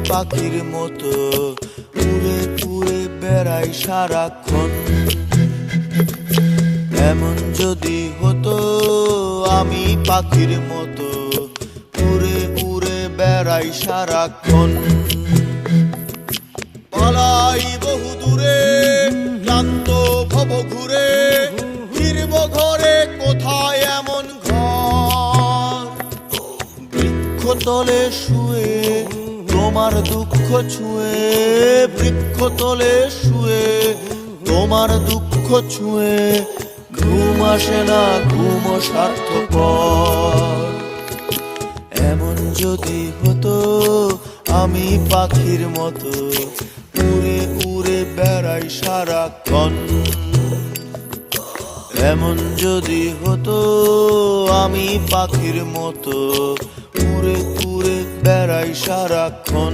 পাখির মতো উড়ে উড়ে বেড়াই সারাক্ষণ। এমন যদি হতো আমি পাখির মতো উড়ে উড়ে বেড়াই সারাক্ষণ। পালাই বহু দূরে ক্লান্ত ভব ঘুরে, ফিরব ঘরে কোথায় এমন ঘর। বৃক্ষতলে শুয়ে তোমার দুঃখ ছুঁয়ে, বৃক্ষতলে শুয়ে তোমার দুঃখ ছুঁয়ে, ঘুম আসে না ঘুম স্বার্থপর। এমন যদি হতো আমি পাখির মতো উড়ে উড়ে বেড়াই সারাক্ষণ। এমন যদি হতো আমি পাখির মতো উড়ে উড়ে বেড়াই সারাক্ষণ।